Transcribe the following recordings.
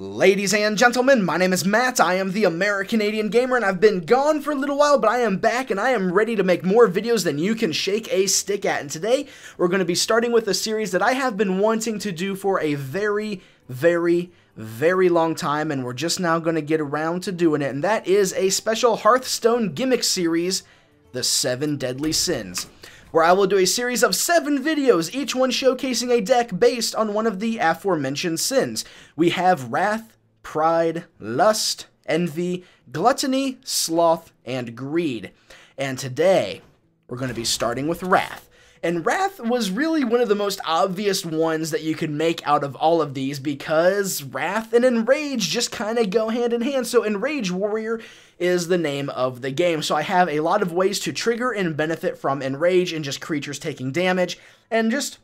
Ladies and gentlemen, my name is Matt, I am the American-Canadian Gamer, and I've been gone for a little while, but I am back and I am ready to make more videos than you can shake a stick at. And today, we're going to be starting with a series that I have been wanting to do for a very long time, and we're just now going to get around to doing it, and that is a special Hearthstone gimmick series, The 7 Deadly Sins, where I will do a series of 7 videos, each one showcasing a deck based on one of the aforementioned sins. We have Wrath, Pride, Lust, Envy, Gluttony, Sloth, and Greed. And today, we're going to be starting with Wrath. And Wrath was really one of the most obvious ones that you could make out of all of these because Wrath and Enrage just kind of go hand in hand. So Enrage Warrior is the name of the game. So I have a lot of ways to trigger and benefit from Enrage and just creatures taking damage, and just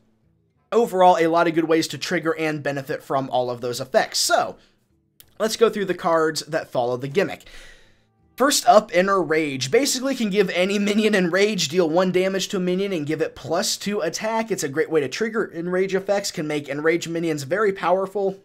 overall a lot of good ways to trigger and benefit from all of those effects. So let's go through the cards that follow the gimmick. First up, Enrage. Basically can give any minion Enrage, deal 1 damage to a minion, and give it +2 attack. It's a great way to trigger Enrage effects, can make Enrage minions very powerful,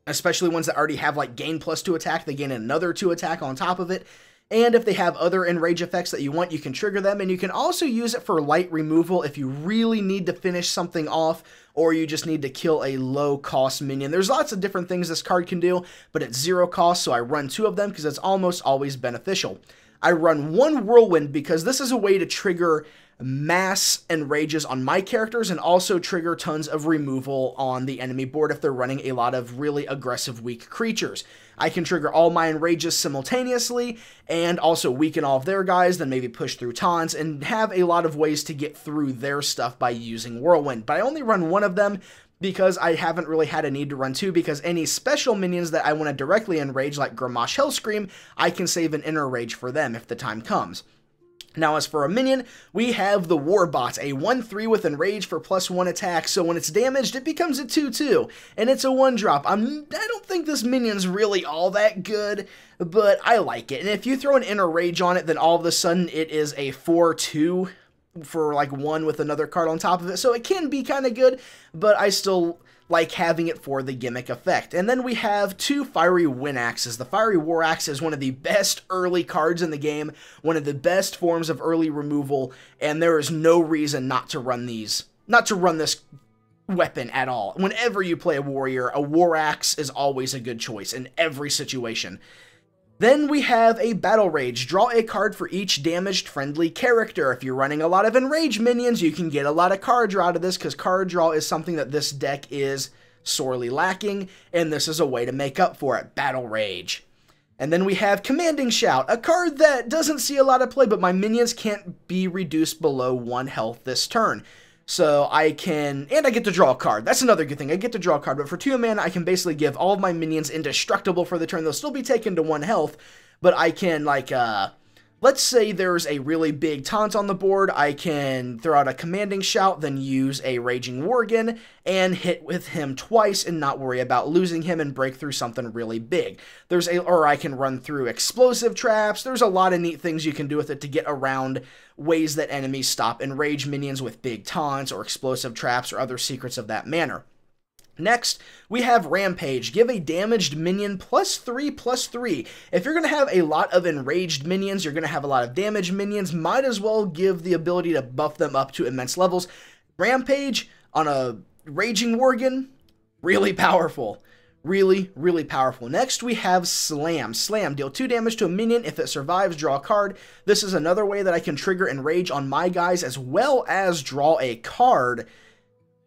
especially ones that already have like gain +2 attack. They gain another 2 attack on top of it. And if they have other Enrage effects that you want, you can trigger them, and you can also use it for light removal if you really need to finish something off, or you just need to kill a low-cost minion. There's lots of different things this card can do, but it's 0 cost, so I run 2 of them because it's almost always beneficial. I run 1 Whirlwind because this is a way to trigger mass enrages on my characters and also trigger tons of removal on the enemy board if they're running a lot of really aggressive weak creatures. I can trigger all my enrages simultaneously and also weaken all of their guys, then maybe push through taunts and have a lot of ways to get through their stuff by using Whirlwind. But I only run 1 of them because I haven't really had a need to run 2, because any special minions that I want to directly enrage, like Gramash Hellscream, I can save an enrage for them if the time comes. Now, as for a minion, we have the Warbot, a 1/3 with Enrage for +1 attack, so when it's damaged, it becomes a 2/2, and it's a 1-drop. I don't think this minion's really all that good, but I like it. And if you throw an Enrage on it, then all of a sudden it is a 4/2 for like 1 with another card on top of it, so it can be kind of good, but I still like having it for the gimmick effect. And then we have 2 Fiery Wind Axes. The Fiery War Axe is one of the best early cards in the game, one of the best forms of early removal, and there is no reason not to run this weapon at all. Whenever you play a warrior, a War Axe is always a good choice in every situation. Then we have a Battle Rage. Draw a card for each damaged friendly character. If you're running a lot of Enrage minions, you can get a lot of card draw out of this, because card draw is something that this deck is sorely lacking, and this is a way to make up for it. Battle Rage. And then we have Commanding Shout, a card that doesn't see a lot of play, but my minions can't be reduced below 1 health this turn. So I can, and I get to draw a card. That's another good thing. I get to draw a card, but for 2 mana, I can basically give all of my minions indestructible for the turn. They'll still be taken to 1 health, but I can, like, let's say there's a really big taunt on the board. I can throw out a Commanding Shout, then use a Raging Worgen, and hit with him twice and not worry about losing him and break through something really big. Or I can run through Explosive Traps. There's a lot of neat things you can do with it to get around ways that enemies stop Enrage minions with big taunts or Explosive Traps or other secrets of that manner. Next, we have Rampage. Give a damaged minion +3/+3. If you're going to have a lot of enraged minions, you're going to have a lot of damaged minions, might as well give the ability to buff them up to immense levels. Rampage on a Raging Worgen, really powerful. Really powerful. Next, we have Slam. Slam, deal 2 damage to a minion. If it survives, draw a card. This is another way that I can trigger Enrage on my guys, as well as draw a card,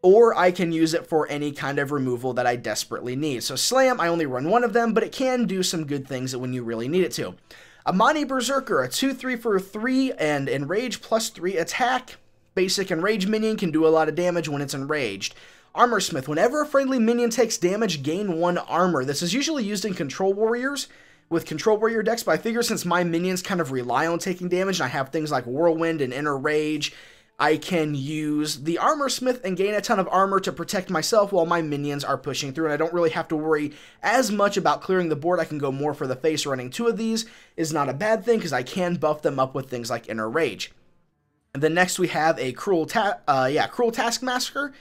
or I can use it for any kind of removal that I desperately need. So Slam, I only run 1 of them, but it can do some good things when you really need it to. Amani Berserker, a 2/3 for 3 and Enrage +3 attack. Basic Enrage minion, can do a lot of damage when it's enraged. Armor Smith, whenever a friendly minion takes damage, gain 1 armor. This is usually used in Control Warriors, with Control Warrior decks, but I figure since my minions kind of rely on taking damage, and I have things like Whirlwind and Enrage, I can use the Armor Smith and gain a ton of armor to protect myself while my minions are pushing through, and I don't really have to worry as much about clearing the board. I can go more for the face. Running 2 of these is not a bad thing, because I can buff them up with things like Enrage. And then next we have a Cruel Taskmaster.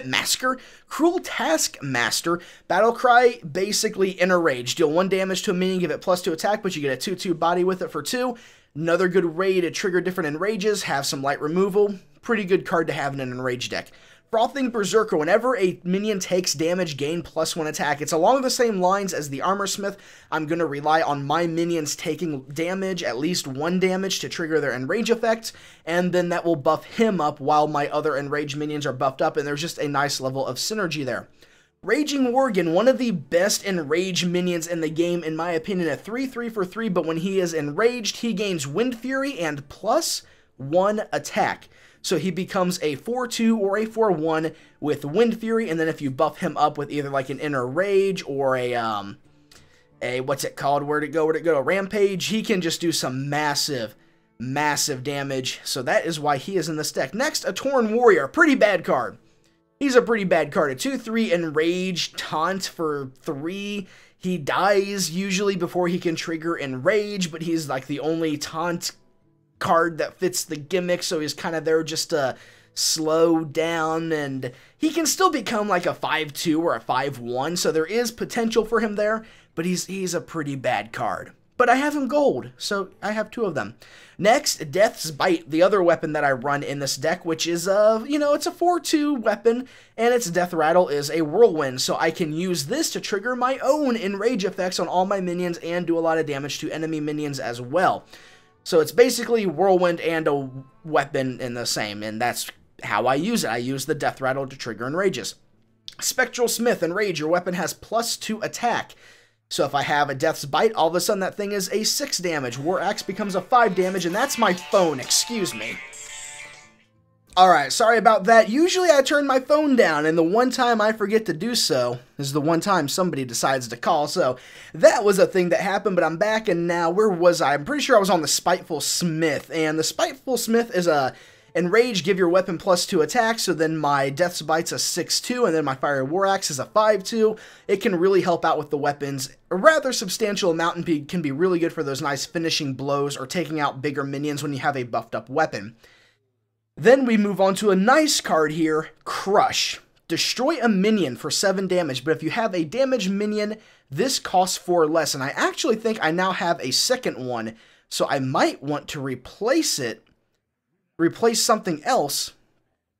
Massacre, Cruel Taskmaster, Battlecry, basically enrage. Deal 1 damage to a minion, give it +2 attack, but you get a 2/2 body with it for 2. Another good way to trigger different enrages, have some light removal. Pretty good card to have in an enrage deck. Frothing Berserker, whenever a minion takes damage, gain +1 attack. It's along the same lines as the Armor Smith. I'm going to rely on my minions taking damage, at least 1 damage, to trigger their enrage effect, and then that will buff him up while my other enrage minions are buffed up, and there's just a nice level of synergy there. Raging Worgen, one of the best enrage minions in the game, in my opinion, a 3/3 for 3, but when he is enraged, he gains Wind Fury and +1 attack. So he becomes a 4/2 or a 4/1 with Wind Fury, and then if you buff him up with either like an Inner Rage or a what's it called? Where'd it go? A Rampage, he can just do some massive damage. So that is why he is in this deck. Next, a Torn Warrior, pretty bad card. He's a pretty bad card. A 2/3 Enrage Taunt for 3. He dies usually before he can trigger Enrage, but he's like the only taunt card that fits the gimmick, so he's kind of there just to slow down, and he can still become like a 5/2 or a 5/1, so there is potential for him there, but he's a pretty bad card. But I have him gold, so I have 2 of them. Next, Death's Bite, the other weapon that I run in this deck, which is it's a 4/2 weapon, and its Death Rattle is a Whirlwind, so I can use this to trigger my own enrage effects on all my minions and do a lot of damage to enemy minions as well. So it's basically Whirlwind and a weapon in the same, and that's how I use it. I use the Death Rattle to trigger enrages. Spectral Smith, Enrage, your weapon has +2 attack. So if I have a Death's Bite, all of a sudden that thing is a 6 damage. War Axe becomes a 5 damage, and that's my phone, excuse me. Alright, sorry about that. Usually I turn my phone down, and the one time I forget to do so is the one time somebody decides to call. So that was a thing that happened, but I'm back, and now, where was I? I'm pretty sure I was on the Spiteful Smith, and the Spiteful Smith is a Enrage, give your weapon +2 attack, so then my Death's Bite's a 6/2, and then my Fiery War Axe is a 5/2. It can really help out with the weapons. A rather substantial amount and can be really good for those nice finishing blows or taking out bigger minions when you have a buffed up weapon. Then we move on to a nice card here, Crush. Destroy a minion for 7 damage, but if you have a damaged minion, this costs 4 less, and I actually think I now have a second one, so I might want to replace something else,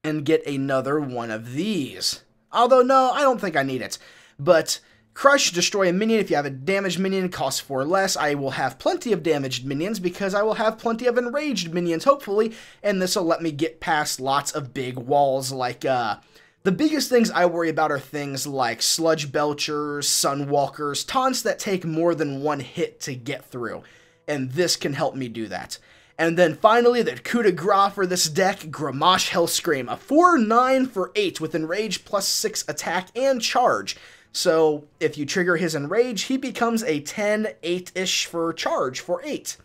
and get another one of these. Although, no, I don't think I need it. But Crush, destroy a minion. If you have a damaged minion, costs 4 less. I will have plenty of damaged minions because I will have plenty of enraged minions, hopefully, and this will let me get past lots of big walls. Like, the biggest things I worry about are things like Sludge Belchers, Sunwalkers, taunts that take more than 1 hit to get through, and this can help me do that. And then finally, the coup de grace for this deck, Gramash Hellscream, a 4/9 for 8 with Enrage +6 attack and charge. So if you trigger his Enrage, he becomes a 10/8-ish for charge for 8.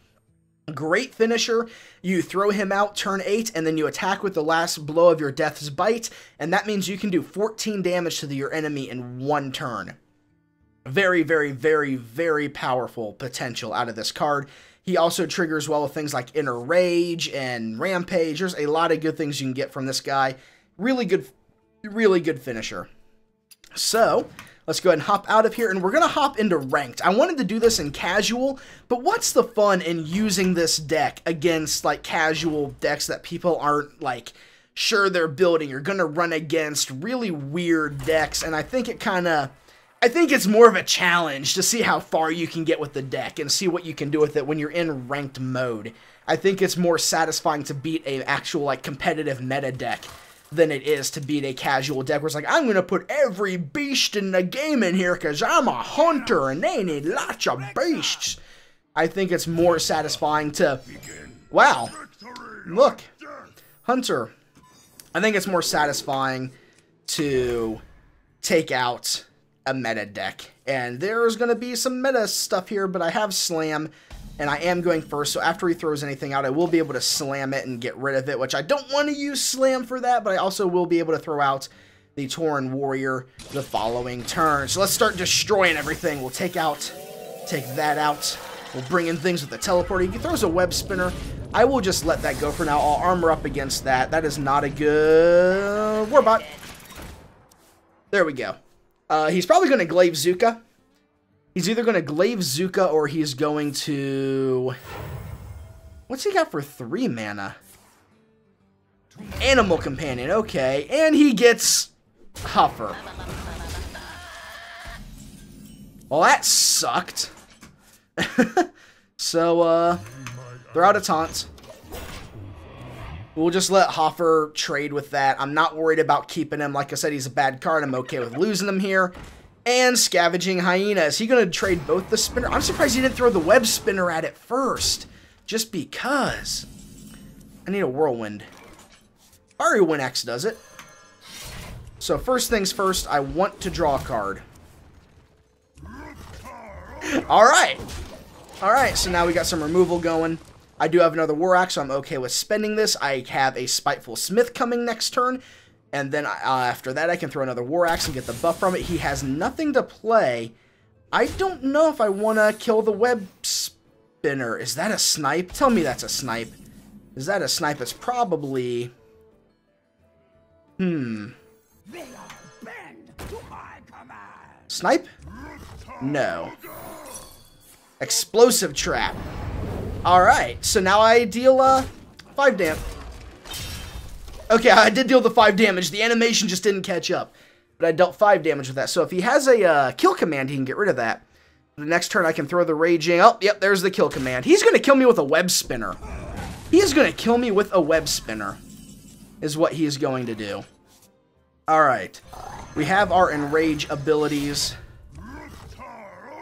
Great finisher. You throw him out turn 8, and then you attack with the last blow of your Death's Bite, and that means you can do 14 damage to your enemy in 1 turn. Very, very, very, very powerful potential out of this card. He also triggers well with things like Inner Rage and Rampage. There's a lot of good things you can get from this guy. Really good finisher. So, let's go ahead and hop out of here, and we're going to hop into Ranked. I wanted to do this in Casual, but what's the fun in using this deck against, like, casual decks that people aren't, like, sure they're building? You're going to run against really weird decks, and I think it's more of a challenge to see how far you can get with the deck and see what you can do with it when you're in ranked mode. I think it's more satisfying to beat a actual, like, competitive meta deck than it is to beat a casual deck where it's like, I'm going to put every beast in the game in here because I'm a hunter and they need lots of beasts. I think it's more satisfying to... Wow. Look. Hunter. I think it's more satisfying to take out a meta deck, and there's going to be some meta stuff here, but I have Slam, and I am going first, so after he throws anything out, I will be able to slam it and get rid of it, which I don't want to use Slam for that, but I also will be able to throw out the Torn Warrior the following turn. So let's start destroying everything. We'll take that out. We'll bring in things with the teleporter. He throws a Web Spinner. I will just let that go for now. I'll armor up against that. That is not a good... Warbot. There we go. He's probably going to glaive Zuka. He's either going to glaive Zuka or he's going to... What's he got for 3 mana? Animal Companion, okay. And he gets Huffer. Well, that sucked. So, they're out of taunts. We'll just let Hoffer trade with that. I'm not worried about keeping him. Like I said, he's a bad card. I'm okay with losing him here. And Scavenging Hyena. Is he going to trade both the spinner? I'm surprised he didn't throw the web spinner at it first. Just because. I need a whirlwind. Wind X does it. So first things first, I want to draw a card. Alright. Alright, so now we got some removal going. I do have another War Axe, so I'm okay with spending this. I have a Spiteful Smith coming next turn. And then after that, I can throw another War Axe and get the buff from it. He has nothing to play. I don't know if I want to kill the web spinner. Is that a snipe? Tell me that's a snipe. Is that a snipe? It's probably... Snipe? No. Explosive Trap. Alright, so now I deal 5 damage. Okay, I did deal the 5 damage. The animation just didn't catch up. But I dealt 5 damage with that. So if he has a kill command, he can get rid of that. The next turn I can throw the Raging. Oh, yep, there's the kill command. He's going to kill me with a web spinner. He is going to kill me with a web spinner. Is what he is going to do. Alright. We have our enrage abilities.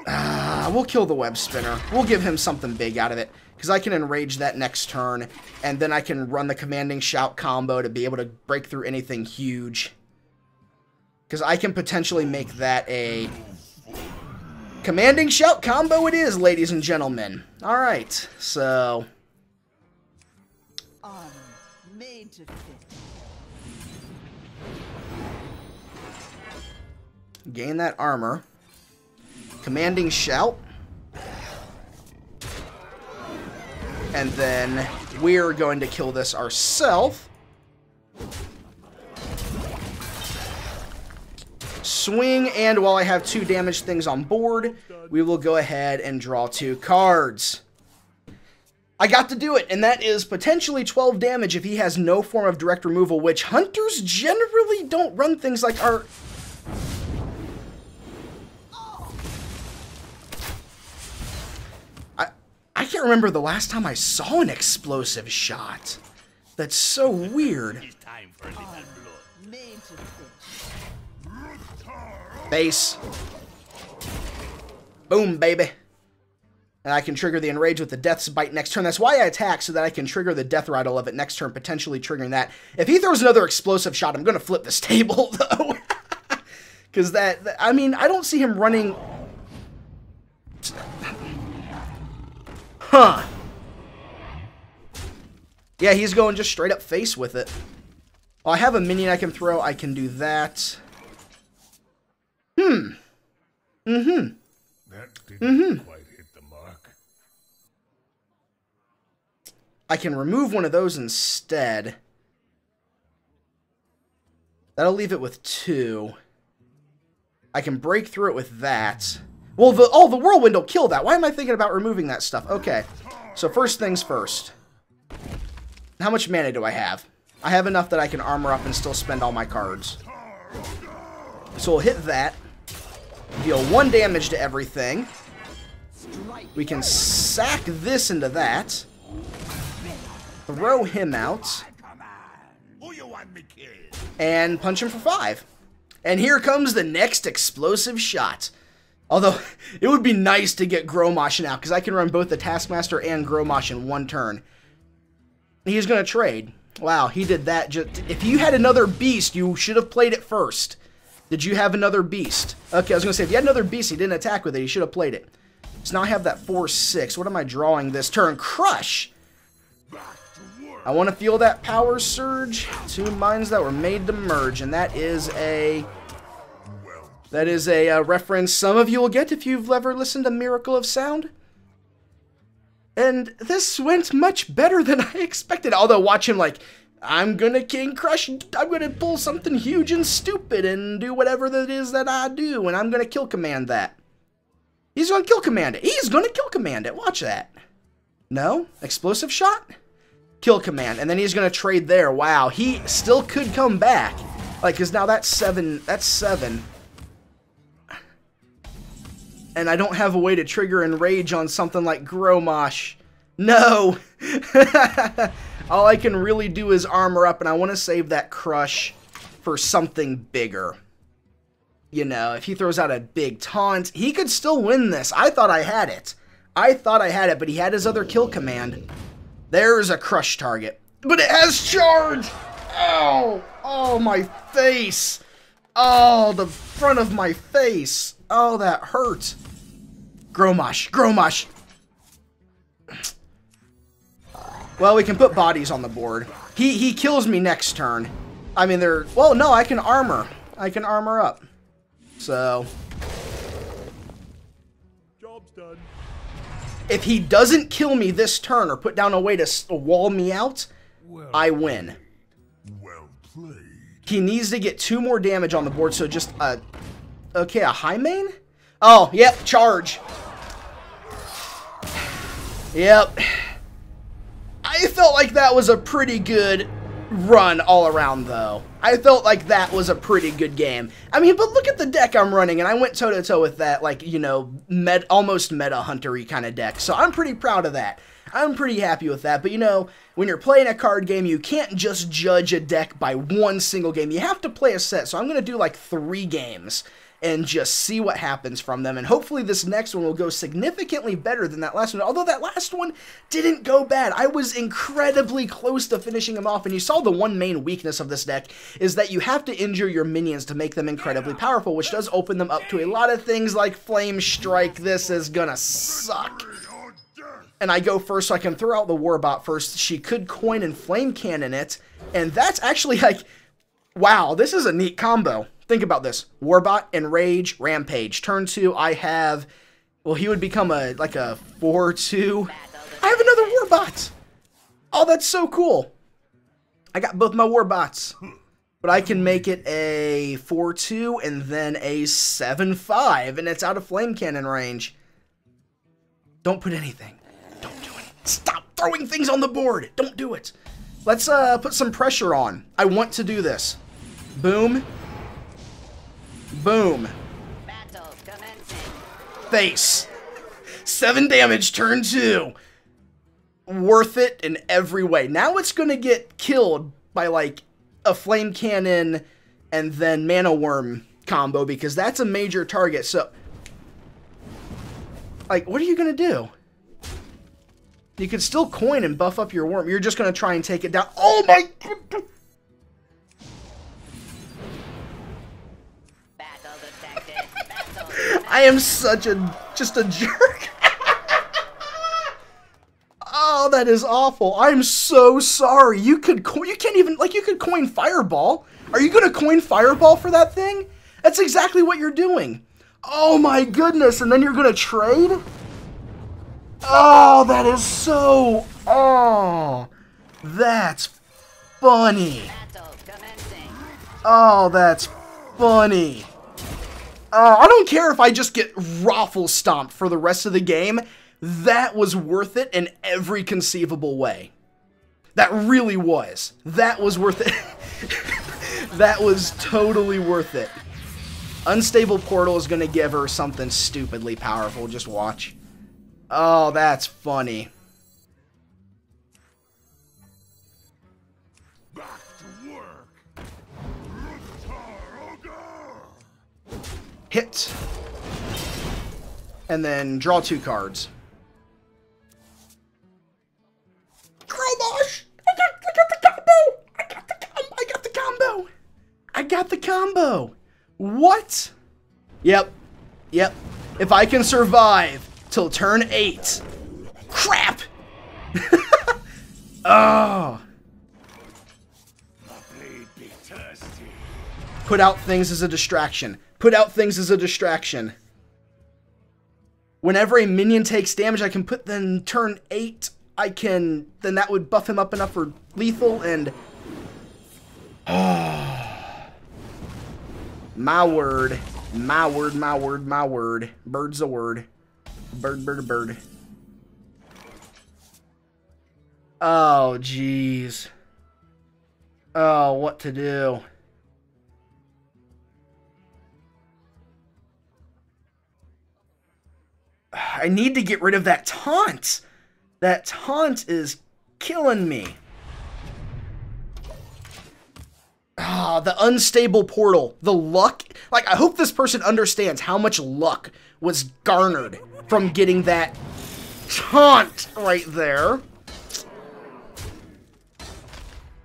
We'll kill the web spinner. We'll give him something big out of it. Because I can enrage that next turn. And then I can run the commanding shout combo to be able to break through anything huge. Because I can potentially make that a commanding shout combo it is, ladies and gentlemen. Alright, so... made to fit. Gain that armor. Commanding shout. And then we're going to kill this ourselves. Swing, and while I have 2 damage things on board, we will go ahead and draw 2 cards. I got to do it, and that is potentially 12 damage if he has no form of direct removal, which hunters generally don't run things like our... I can't remember the last time I saw an explosive shot. That's so weird. Base. Boom, baby. And I can trigger the enrage with the Death's Bite next turn. That's why I attack, so that I can trigger the Death Rattle of it next turn, potentially triggering that. If he throws another explosive shot, I'm going to flip this table, though. Because I mean, I don't see him running... Huh. Yeah, he's going just straight up face with it. Oh, I have a minion I can throw. I can do that. That didn't quite hit the mark. I can remove one of those instead. That'll leave it with 2. I can break through it with that. Well, the whirlwind will kill that. Why am I thinking about removing that stuff? Okay, so first things first. How much mana do I have? I have enough that I can armor up and still spend all my cards. So we'll hit that. Deal 1 damage to everything. We can sack this into that. Throw him out. And punch him for 5. And here comes the next explosive shot. Although, it would be nice to get Grommash out, because I can run both the Taskmaster and Grommash in 1 turn. He's going to trade. Wow, he did that. If you had another beast, you should have played it first. Did you have another beast? Okay, I was going to say, if you had another beast, he didn't attack with it, he should have played it. So now I have that 4/6. What am I drawing this turn? Crush! I want to feel that power surge. 2 minds that were made to merge, and that is a... That is a reference some of you will get if you've ever listened to Miracle of Sound. And this went much better than I expected. Although, watch him, like, I'm gonna King Crush. I'm gonna pull something huge and stupid and do whatever that is that I do. And I'm gonna kill command that. He's gonna kill command it. He's gonna kill command it. Watch that. No? Explosive shot? Kill command. And then he's gonna trade there. Wow. He still could come back. Like, because now that's 7. That's 7. And I don't have a way to trigger enrage on something like Gromosh. No! All I can really do is armor up, and I want to save that crush for something bigger. You know, if he throws out a big taunt, he could still win this. I thought I had it. I thought I had it, but he had his other kill command. There's a crush target. But it has charge! Oh! Oh, my face! Oh, the front of my face! Oh, that hurt. Gromosh, Gromosh! Well, we can put bodies on the board. He kills me next turn. I mean, they're... Well, no, I can armor. I can armor up. So... Job's done. If he doesn't kill me this turn or put down a way to wall me out, I win. Well played. He needs to get 2 more damage on the board, so just a... Okay, a high main? Oh, yep, charge. Yep. I felt like that was a pretty good run all around, though. I felt like that was a pretty good game. I mean, but look at the deck I'm running, and I went toe-to-toe with that, like, you know, almost meta hunter-y kind of deck. So I'm pretty proud of that. I'm pretty happy with that. But, you know, when you're playing a card game, you can't just judge a deck by one single game. You have to play a set. So I'm going to do, like, 3 games and just see what happens from them. And hopefully this next one will go significantly better than that last one. Although that last one didn't go bad. I was incredibly close to finishing him off. And you saw the one main weakness of this deck is that you have to injure your minions to make them incredibly powerful, which does open them up to a lot of things like Flame Strike. This is gonna suck. And I go first so I can throw out the Warbot first. She could coin and Flame Cannon it. And that's actually like, wow, this is a neat combo. Think about this. Warbot, Enrage, Rampage. Turn 2, I have... Well, he would become like a 4-2. I have another Warbot! Oh, that's so cool. I got both my Warbots. But I can make it a 4-2 and then a 7-5. And it's out of Flame Cannon range. Don't put anything. Don't do it. Stop throwing things on the board. Don't do it. Let's put some pressure on. I want to do this. Boom. Boom. Battle commencing. Face. 7 damage, turn 2. Worth it in every way. Now it's going to get killed by, like, a Flame Cannon and then Mana Worm combo because that's a major target. So, like, what are you going to do? You could still coin and buff up your worm. You're just going to try and take it down. Oh, my... I am such just a jerk. Oh, that is awful. I'm so sorry. You can't even, like, you could coin Fireball. Are you gonna coin Fireball for that thing? That's exactly what you're doing. Oh my goodness, and then you're gonna trade? Oh, that is so, oh, that's funny. Oh, that's funny. I don't care if I just get raffle stomped for the rest of the game. That was worth it in every conceivable way. That really was. That was worth it. That was totally worth it. Unstable Portal is going to give her something stupidly powerful. Just watch. Oh, that's funny. Hit. And then draw 2 cards. Gromosh! I got the combo! I got the combo! What? Yep. If I can survive till turn 8. Crap! Oh. Put out things as a distraction. Put out things as a distraction. Whenever a minion takes damage, I can put then turn 8. Then that would buff him up enough for lethal, and My word. My word, my word, my word. Bird's a word. Bird, bird, bird. Oh, jeez. Oh, what to do? I need to get rid of that taunt. That taunt is killing me. Ah, the unstable portal. The luck. Like, I hope this person understands how much luck was garnered from getting that taunt right there.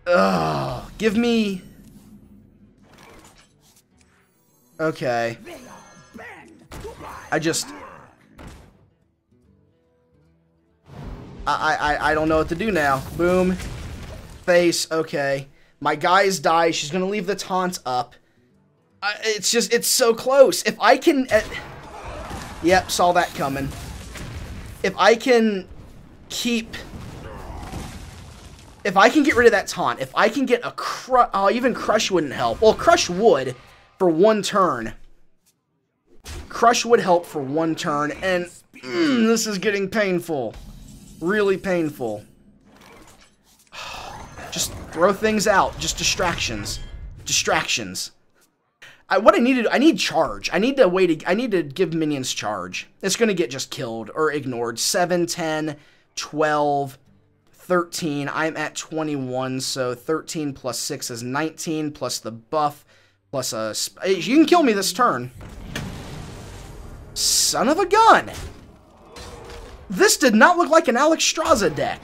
Ugh. Give me... Okay. I just... I don't know what to do now. Boom. Face. Okay. My guys die. She's gonna leave the taunt up. It's just, it's so close. If I can... Yep, saw that coming. If I can keep... If I can get rid of that taunt, if I can get a crush... Oh, even Crush wouldn't help. Well, Crush would for one turn. Crush would help for one turn, and this is getting painful. Really painful. Just throw things out. Just distractions. Distractions. What I need to do, I need charge. I need to give minions charge. It's going to get just killed or ignored. 7, 10, 12, 13. I'm at 21, so 13 plus 6 is 19, plus the buff, plus a... You can kill me this turn. Son of a gun! This did not look like an Alexstrasza deck.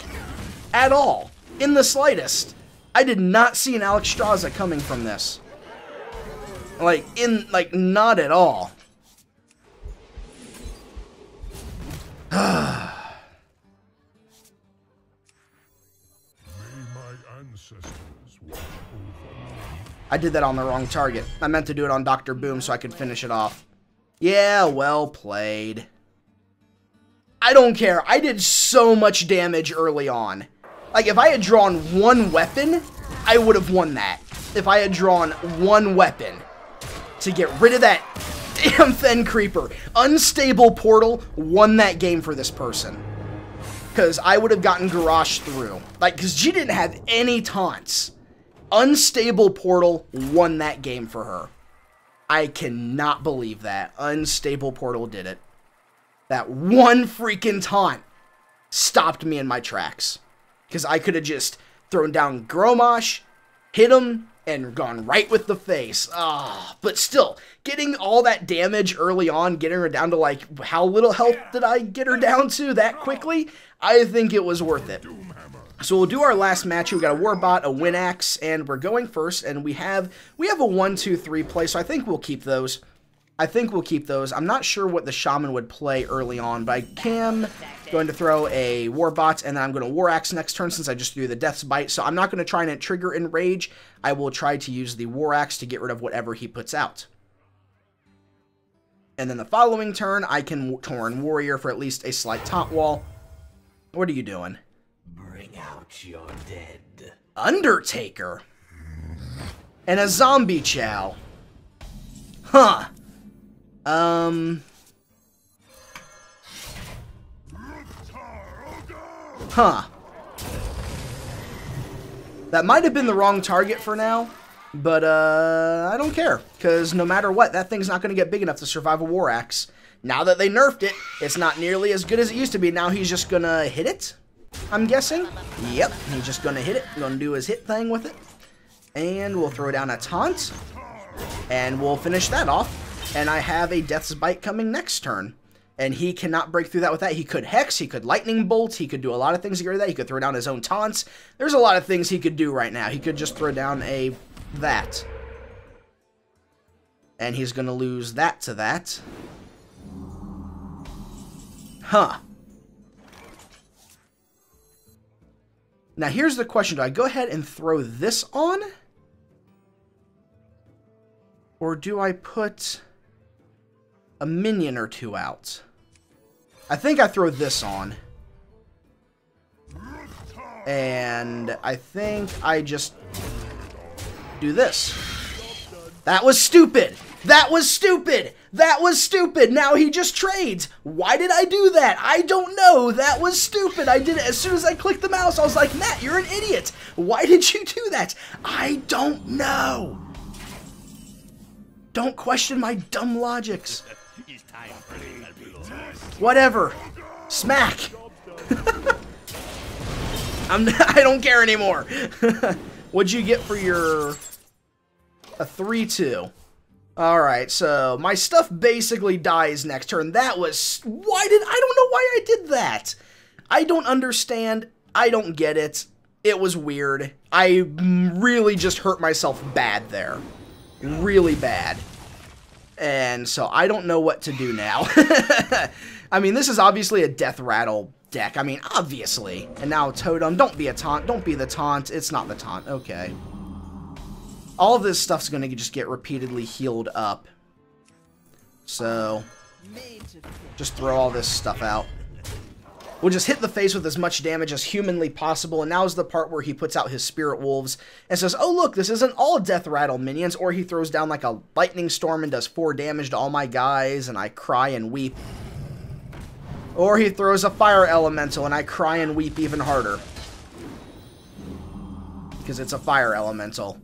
At all. In the slightest. I did not see an Alexstrasza coming from this. Like, not at all. I did that on the wrong target. I meant to do it on Dr. Boom so I could finish it off. Yeah, well played. I don't care. I did so much damage early on. Like, if I had drawn one weapon, I would have won that. If I had drawn one weapon to get rid of that damn Fen Creeper. Unstable Portal won that game for this person. Because I would have gotten Garrosh through. Like, because she didn't have any taunts. Unstable Portal won that game for her. I cannot believe that. Unstable Portal did it. That one freaking taunt stopped me in my tracks. Because I could have just thrown down Grommash, hit him, and gone right with the face. Ah, but still, getting all that damage early on, getting her down to, like, how little health did I get her down to that quickly? I think it was worth it. So we'll do our last match. We've got a Warbot, a Winax, and we're going first, and we have a 1, 2, 3 play, so I think we'll keep those. I'm not sure what the Shaman would play early on, but I am going to throw a Warbot, and then I'm going to War Axe next turn since I just threw the Death's Bite. So I'm not going to try and trigger Enrage. I will try to use the War Axe to get rid of whatever he puts out. And then the following turn, I can Tauren Warrior for at least a slight taunt wall. What are you doing? Bring out your dead. Undertaker. And a Zombie Chow. Huh. Huh. That might have been the wrong target for now, but, I don't care, because no matter what, that thing's not going to get big enough to survive a War Axe. Now that they nerfed it, it's not nearly as good as it used to be. Now he's just going to hit it, I'm guessing. Yep, he's just going to hit it, going to do his hit thing with it. And we'll throw down a taunt, and we'll finish that off. And I have a Death's Bite coming next turn. And he cannot break through that with that. He could Hex, he could Lightning Bolt, he could do a lot of things to get rid of that. He could throw down his own taunts. There's a lot of things he could do right now. He could just throw down a that. And he's going to lose that to that. Huh. Now here's the question. Do I go ahead and throw this on? Or do I put a minion or two out? I think I throw this on. And I think I just... do this. That was stupid. That was stupid. That was stupid. Now he just trades. Why did I do that? I don't know. That was stupid. I did it as soon as I clicked the mouse. I was like, Matt, you're an idiot. Why did you do that? I don't know. Don't question my dumb logics. Whatever. Smack. I don't care anymore. What'd you get for your... a 3-2? Alright, so my stuff basically dies next turn. That was... I don't know why I did that. I don't understand. I don't get it. It was weird. I really just hurt myself bad there. Really bad. And so I don't know what to do now. I mean, this is obviously a death rattle deck. I mean, obviously. And now Totem. Don't be a taunt. Don't be the taunt. It's not the taunt. Okay. All of this stuff's going to just get repeatedly healed up. So, just throw all this stuff out. We'll just hit the face with as much damage as humanly possible, and now's the part where he puts out his Spirit Wolves and says, oh look, this isn't all Death Rattle minions, or he throws down like a Lightning Storm and does 4 damage to all my guys, and I cry and weep. Or he throws a Fire Elemental, and I cry and weep even harder. Because it's a Fire Elemental.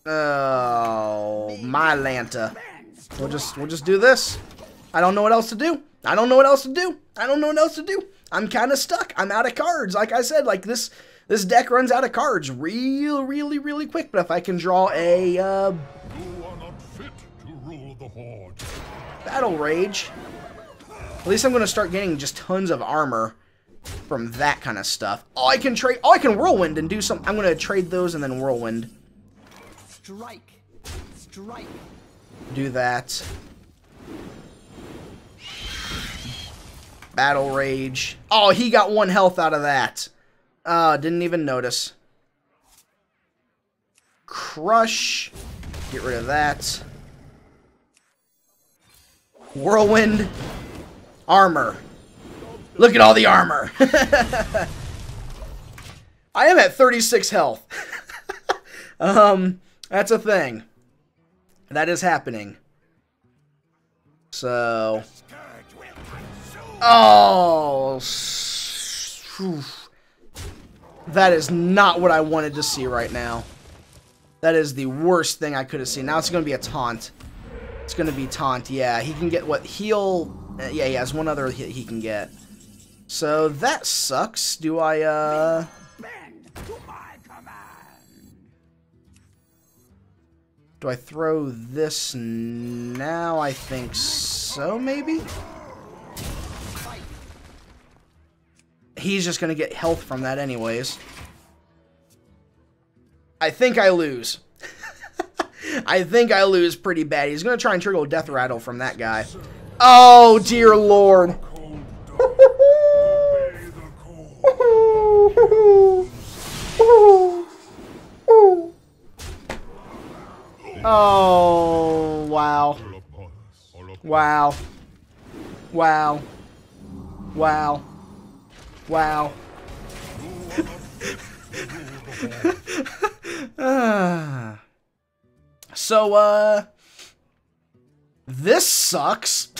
Oh, my Lanta. We'll just do this. I don't know what else to do. I don't know what else to do. I don't know what else to do. I'm kind of stuck. I'm out of cards. Like I said, like this deck runs out of cards really quick. But if I can draw a You are not fit to rule the Horde. Battle Rage, at least I'm going to start getting just tons of armor from that kind of stuff. Oh, I can trade. Oh, I can Whirlwind and do some. I'm going to trade those and then Whirlwind. Strike. Strike. Do that. Battle Rage. Oh, he got 1 health out of that. Didn't even notice. Crush. Get rid of that. Whirlwind. Armor. Look at all the armor. I am at 36 health. That's a thing. That is happening. So... oh, that is not what I wanted to see right now. That is the worst thing I could have seen. Now it's going to be a taunt. It's going to be taunt, yeah. He can get what? Heal? Yeah, he has one other hit he can get. So that sucks. Do I, do I throw this now? I think so, maybe? He's just going to get health from that anyways. I think I lose. I think I lose pretty bad. He's going to try and trigger a Death Rattle from that guy. Oh, dear Lord. Oh, wow. Wow. Wow. Wow. Wow. So, this sucks.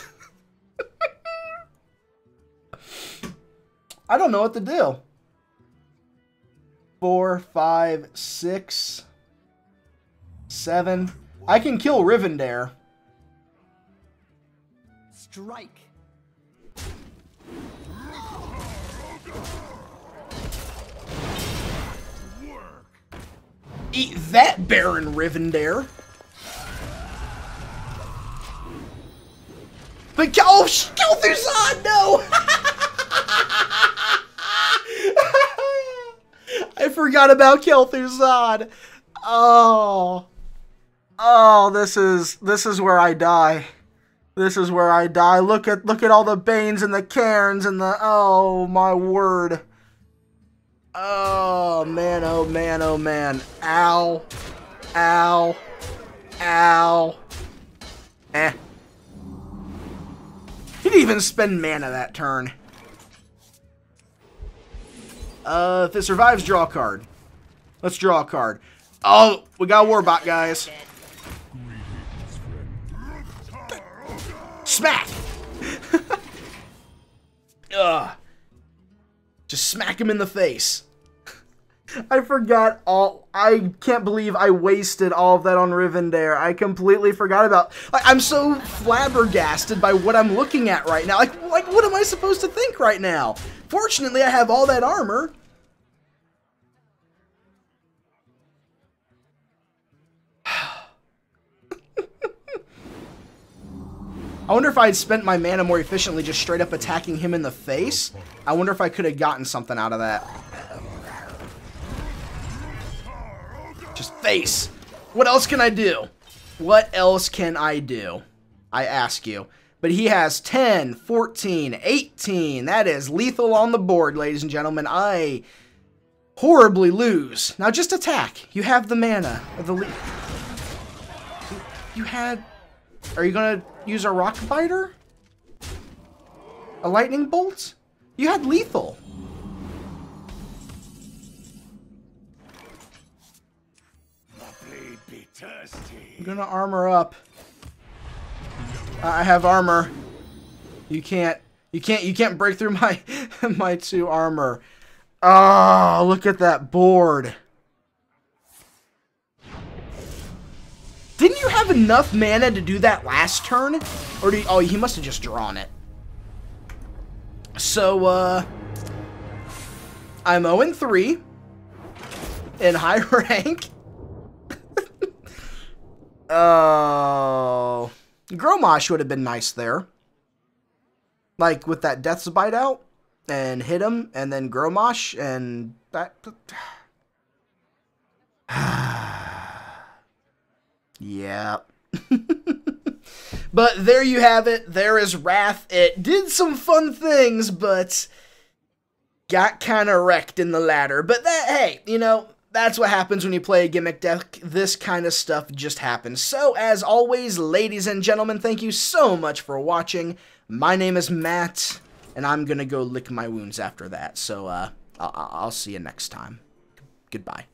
I don't know what to do. 4, 5, 6, 7. I can kill Rivendare. Strike. Eat that, Baron Rivendare. But oh, Kel'Thuzad, no! I forgot about Kel'Thuzad. Oh, this is where I die. This is where I die. Look at all the Banes and the Cairns and the, oh my word. Oh man, oh man, oh man. Ow. Ow. Ow. Eh. He didn't even spend mana that turn. If it survives, draw a card. Let's draw a card. Oh, we got a Warbot, guys. Smack! Ugh. Just smack him in the face. I forgot all. I can't believe I wasted all of that on Rivendare. I completely forgot about. I'm so flabbergasted by what I'm looking at right now. Like, what am I supposed to think right now? Fortunately, I have all that armor. I wonder if I had spent my mana more efficiently just straight up attacking him in the face. I wonder if I could have gotten something out of that. Just face. What else can I do? What else can I do? I ask you. But he has 10, 14, 18. That is lethal on the board, ladies and gentlemen. I horribly lose. Now just attack. You have the mana. You had... Are you gonna use a rock biter? A lightning bolt? You had lethal. I'm gonna armor up. I have armor. You can't break through my my 2 armor. Oh, look at that board. Didn't you have enough mana to do that last turn? Or oh, he must have just drawn it. So, I'm 0-3 in high rank. Oh, Gromosh would have been nice there. Like, with that Death's Bite out, and hit him, and then Gromosh, and that... Yeah. But there you have it. There is Wrath. It did some fun things, but got kind of wrecked in the ladder. But that, hey, you know, that's what happens when you play a gimmick deck. This kind of stuff just happens. So, as always, ladies and gentlemen, thank you so much for watching. My name is Matt, and I'm going to go lick my wounds after that. So, I'll see you next time. Goodbye.